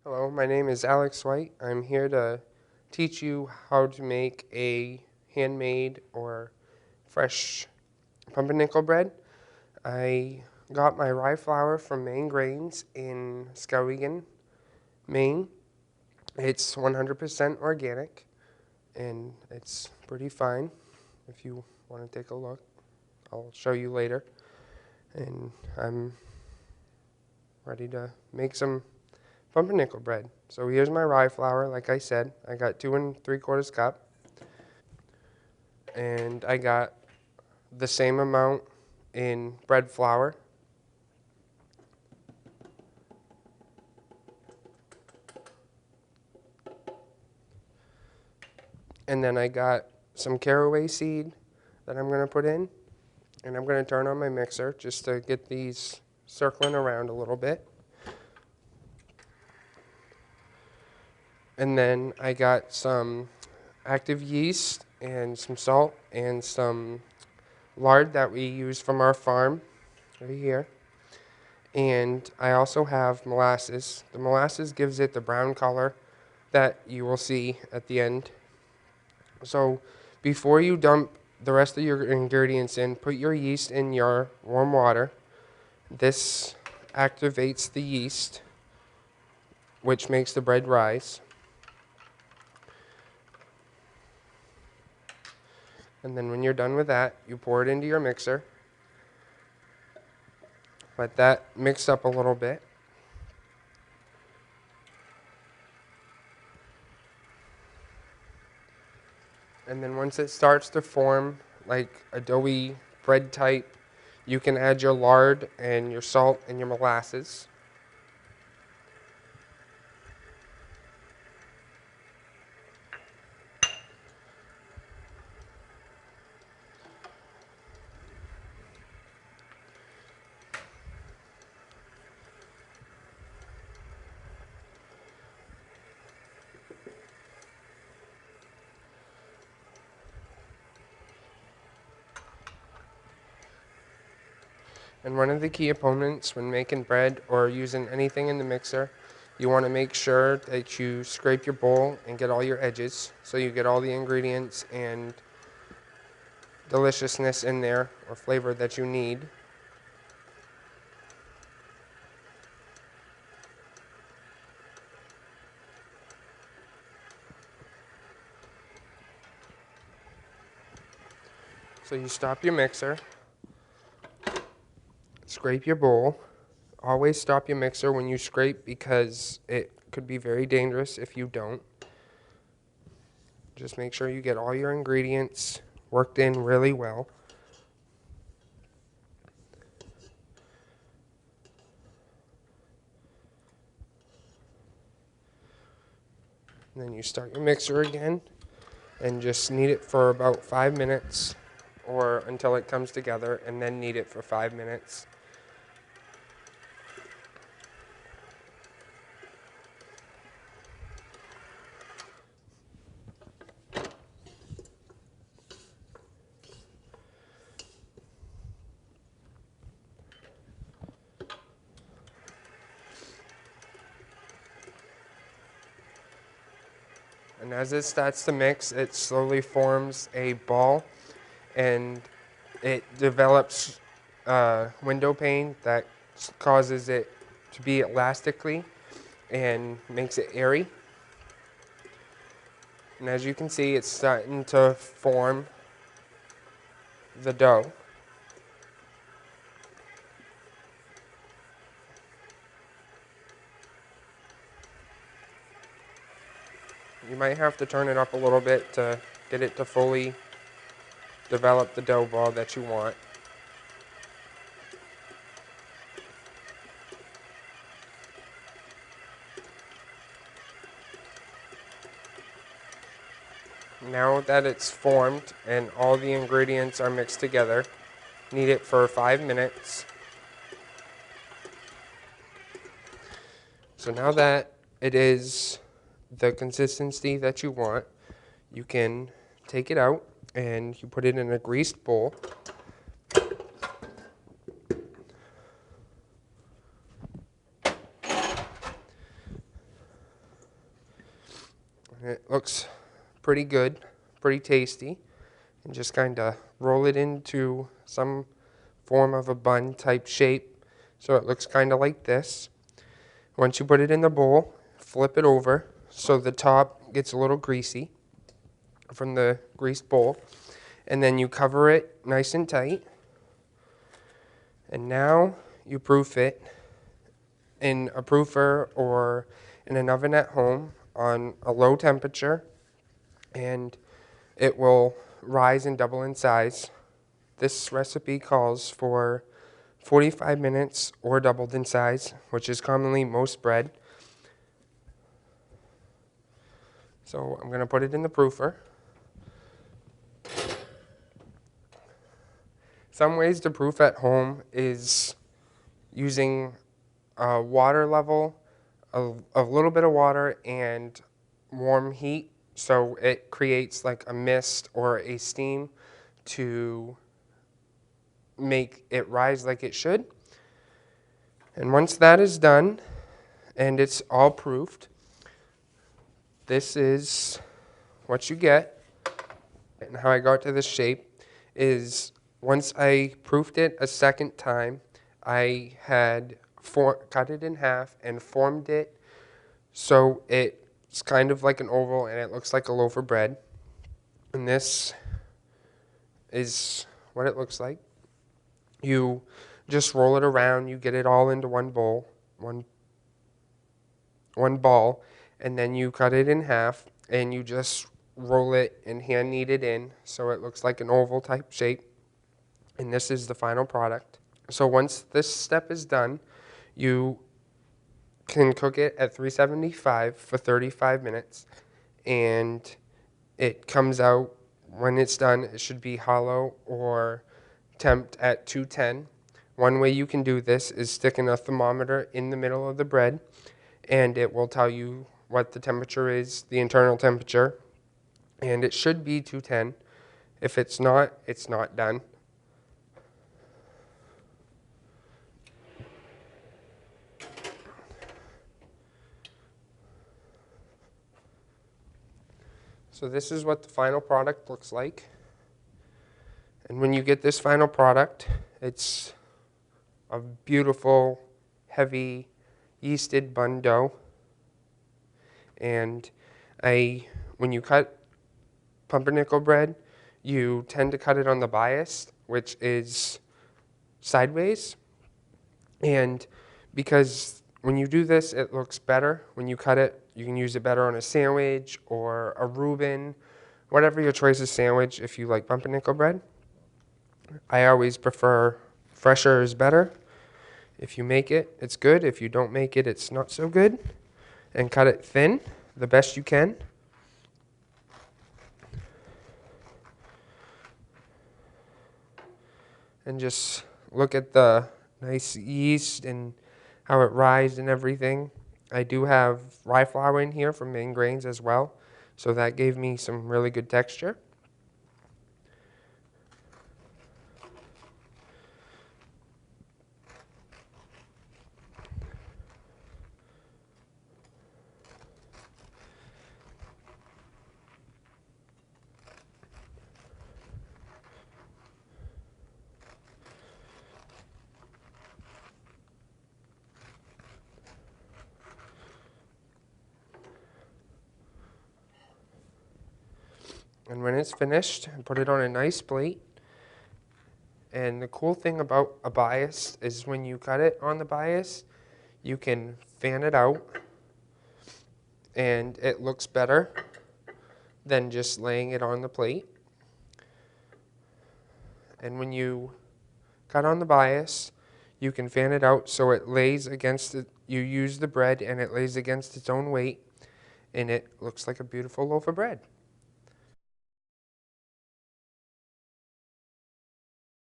Hello, my name is Alex White. I'm here to teach you how to make a handmade or fresh pumpernickel bread. I got my rye flour from Maine Grains in Skowhegan, Maine. It's 100% organic and it's pretty fine. If you want to take a look, I'll show you later. And I'm ready to make some pumpernickel bread. So here's my rye flour. Like I said, I got 2 3/4 cup, and I got the same amount in bread flour. And then I got some caraway seed that I'm going to put in, and I'm going to turn on my mixer just to get these circling around a little bit. And then I got some active yeast and some salt and some lard that we use from our farm right here. And I also have molasses. The molasses gives it the brown color that you will see at the end. So before you dump the rest of your ingredients in, put your yeast in your warm water. This activates the yeast, which makes the bread rise. And then when you're done with that, you pour it into your mixer. Let that mix up a little bit. And then once it starts to form like a doughy bread type, you can add your lard and your salt and your molasses. And one of the key components when making bread or using anything in the mixer, you want to make sure that you scrape your bowl and get all your edges so you get all the ingredients and deliciousness in there or flavor that you need. So you stop your mixer, scrape your bowl. Always stop your mixer when you scrape because it could be very dangerous if you don't. Just make sure you get all your ingredients worked in really well. And then you start your mixer again and just knead it for about 5 minutes or until it comes together, and then knead it for 5 minutes. And as it starts to mix, it slowly forms a ball, and it develops window pane that causes it to be elastically and makes it airy. And as you can see, it's starting to form the dough. You might have to turn it up a little bit to get it to fully develop the dough ball that you want. Now that it's formed and all the ingredients are mixed together, knead it for 5 minutes. So now that it is the consistency that you want, you can take it out and you put it in a greased bowl. pretty good, pretty tasty. And just kind of roll it into some form of a bun type shape so it looks kind of like this. Once you put it in the bowl, flip it over so the top gets a little greasy from the greased bowl. And then you cover it nice and tight. And now you proof it in a proofer or in an oven at home on a low temperature, and it will rise and double in size. This recipe calls for 45 minutes or doubled in size, which is commonly most bread. So I'm going to put it in the proofer. Some ways to proof at home is using a water level, a little bit of water and warm heat, so it creates like a mist or a steam to make it rise like it should. And once that is done and it's all proofed, this is what you get. And how I got to this shape is once I proofed it a second time, I had cut it in half and formed it so it's kind of like an oval and it looks like a loaf of bread. And this is what it looks like. You just roll it around, you get it all into one bowl, one ball, and then you cut it in half and you just roll it and hand knead it in so it looks like an oval type shape. And this is the final product. So once this step is done, you can cook it at 375 for 35 minutes, and it comes out, when it's done, it should be hollow or temp at 210. One way you can do this is sticking a thermometer in the middle of the bread, and it will tell you what the temperature is, the internal temperature, and it should be 210. If it's not done. So this is what the final product looks like. And when you get this final product, it's a beautiful, heavy, yeasted bun dough. And when you cut pumpernickel bread, you tend to cut it on the bias, which is sideways. And because when you do this, it looks better. When you cut it, you can use it better on a sandwich or a Reuben, whatever your choice of sandwich if you like pumpernickel bread. I always prefer fresher is better. If you make it, it's good. If you don't make it, it's not so good. And cut it thin, the best you can. And just look at the nice yeast and how it rised and everything. I do have rye flour in here from Main Grains as well, so that gave me some really good texture. And when it's finished, put it on a nice plate. And the cool thing about a bias is when you cut it on the bias, you can fan it out and it looks better than just laying it on the plate. And when you cut on the bias, you can fan it out so it lays against it. You use the bread and it lays against its own weight, and it looks like a beautiful loaf of bread.